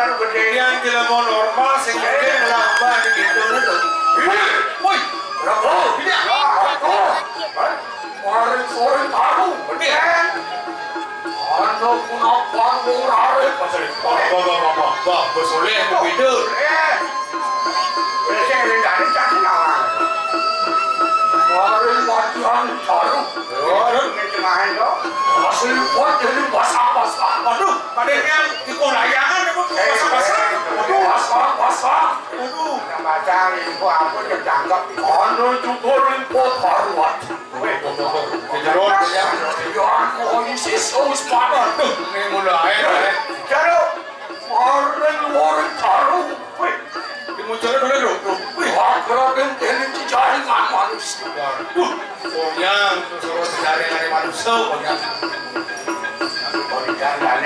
anu gede. Yang tidak mau normal sing gede ngelambah gitu lho. Woi, Rako, ini Rako. Sore tahu, bener. Ano kuna panggung rare pasal. Bah, besoleh aku hidup. Saya rendahnya cakap lah. Mari latihan taruh. Ngecemahin lo. Masih buat jadi basah-basah. Waduh, padahal di korayangan aku basah-basah. Aduh, basah-basah. Aduh, baca info apa yang dianggap anu juga info taruhan. kejeron ya. Yang kondisi seuspana. Ini mulai. Jadi, orang taruh. Dimunculkan oleh dokter. Akhirnya ini jaringan manusia. Waduh, yang suruh jaringan manusia. Jangan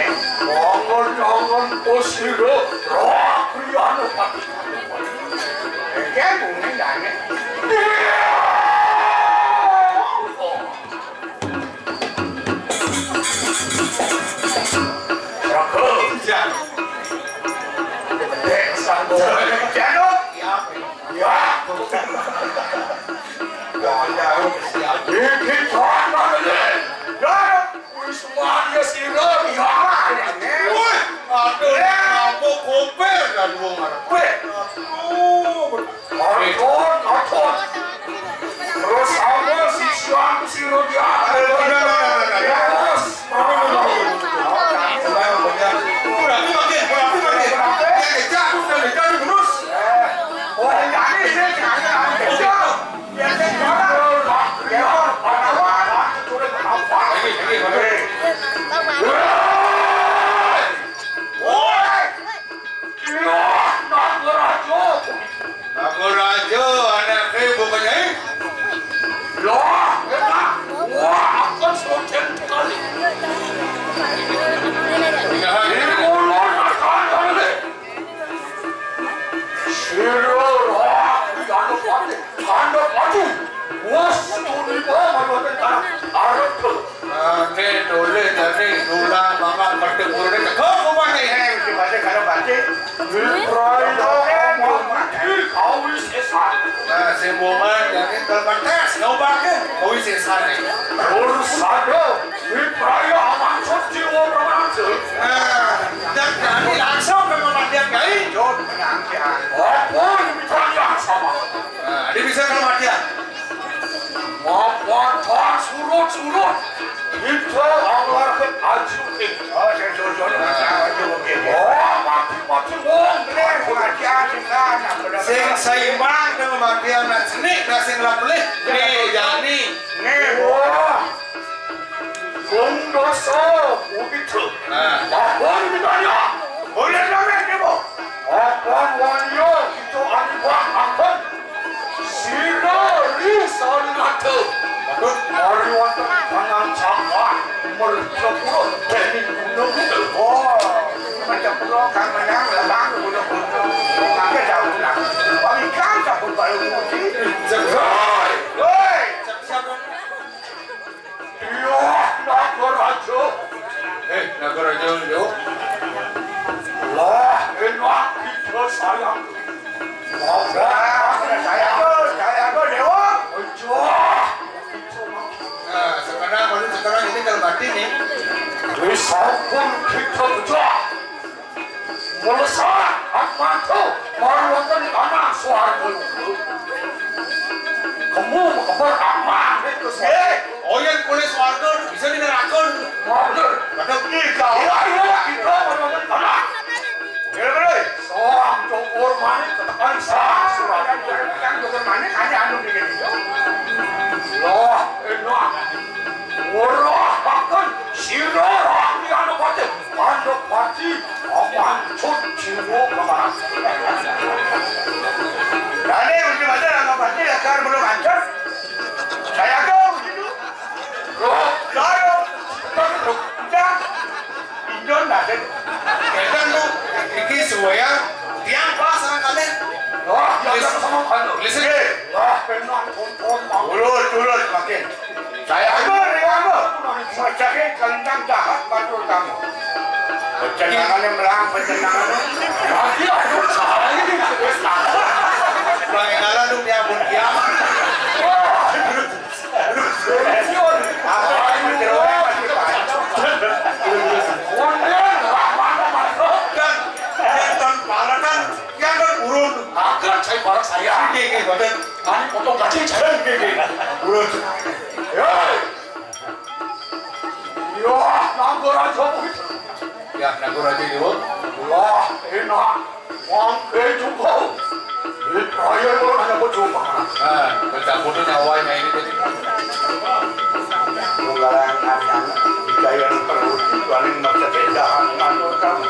jangan posiro roh kriano pati. Kayak bunyi jangan. Rako, Jangan. Jano, ya. Ini mana ni? Jano, semuanya sirap ya. Woi, aduh, aku koper dan bunga. Aton. Terus apa si Siang si Rodia? Aku raja, anaknya bukannya. Ini dole dari dulang mama bertemu dengan kau kemana ini? Kalau baca, Semua jadi terbatas, ngobakin, kau isi sana. Dan kami langsung ke kematian kali. Dia bisa ke kematian. Surut. Itu Allah ajuke. Saya jodoh mati wong bener kematian kan. Sing seimbang dengan kematian dan seni dan sing lapulih. Nih, jani. Dosa begitu. Apa ini tanya? Boleh jangan demo. Apa wanyo itu anibak akan. Sirari sanatu. Mari wonten tangan cakap mercepur teknik gunung. Macam pulau kan menang lebang gunung. Kakek jauh nak. Bagi kan tak pun baru mesti. Jangan. Hei. Iya, nak berajo. Nak raja dulu. Lah, enak kita sayang. Saya tu dewa. Sekarang ini kalau mati nih. Wisapun kita berjuang. Melesat mata marwatan tanah suara kamu beramal itu sih. Oh yang kulit warga bisa digerakkan. Betul. Betul. Kita marwatan tanah. Gimana? Seorang jokor manik katakan sah surat yang jokor manik hanya anu begini. Loh, enak. Orang bahkan sirah di anu pati, anu pati, aman cut jiwa kemarin. Jadi mesti baca anu pati akar belum hancur. Saya kau begitu. Loh, saya tak Indon ada. Kita tu iki suaya tiang pas sama kalian. Loh, jangan sama kamu. Listen. Loh, enak pun. Turut makin. Saya macam kentang jahat batul kamu. Pencenangannya melang, pencenangannya. Lagi aku salah ini. Pengenalan lu dia pun kiam. Apa yang menjerohnya masih banyak. Dan yang para kan yang kan urun. Agar saya barak saya. Gini badan. Ani potong gaji saya gini. Urun. Yo, nanggur aja begitu. Ya, nanggur aja dulu. Wah, enak. Wang juga. Ini perayaan lo hanya berjumpa. Bercampur nyawanya ini tadi. Tunggalan anyang, dikayan terus, paling maksa bedahan manur kamu.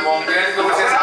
Mungkin gue bisa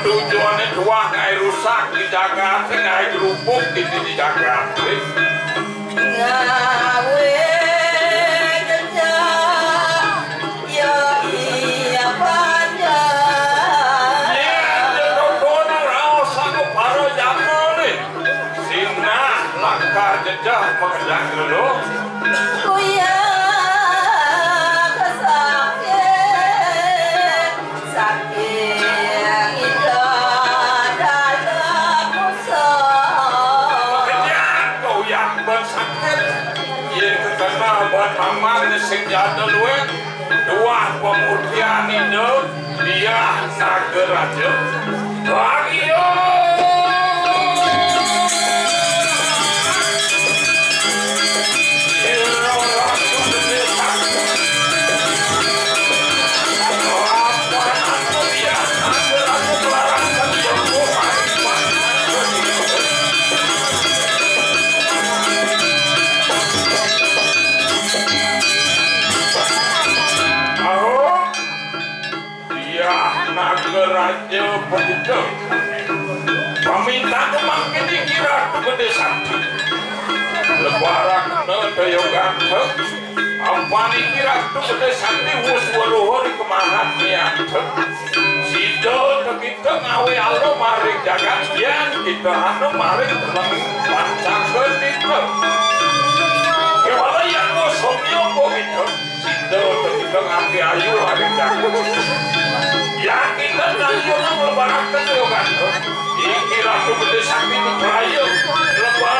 Tujuannya dua ngai rusak di Jakarta, ngai gerupuk di Jakarta. Ngawe kerja, ya iya panjang. Ya, jatuh dona rau sanggup paro jatuh nih. Sina langkah jejak pekerjaan dulu. Kuya kesakit, sakit itu dalam musuh. Pekerjaan kau yang bersakit. Ia kekena buat aman sing jatuh duit. Dua pemurtian itu dia nager aja. Lagi Raja Pemuda paminta kemangkin dikira tu gede sakti lebaran kena daya ganteng apa dikira tu gede sakti wus waluhur kemahan niateng sido kita ngawe alo maring jagat yang kita anu maring telang pancakan itu kewala yang ngosong yoko itu sido kita ngawe ayu maring jagat yang kita ngayu lebaran kena kan dikira tu gede sakti itu pelayu lebaran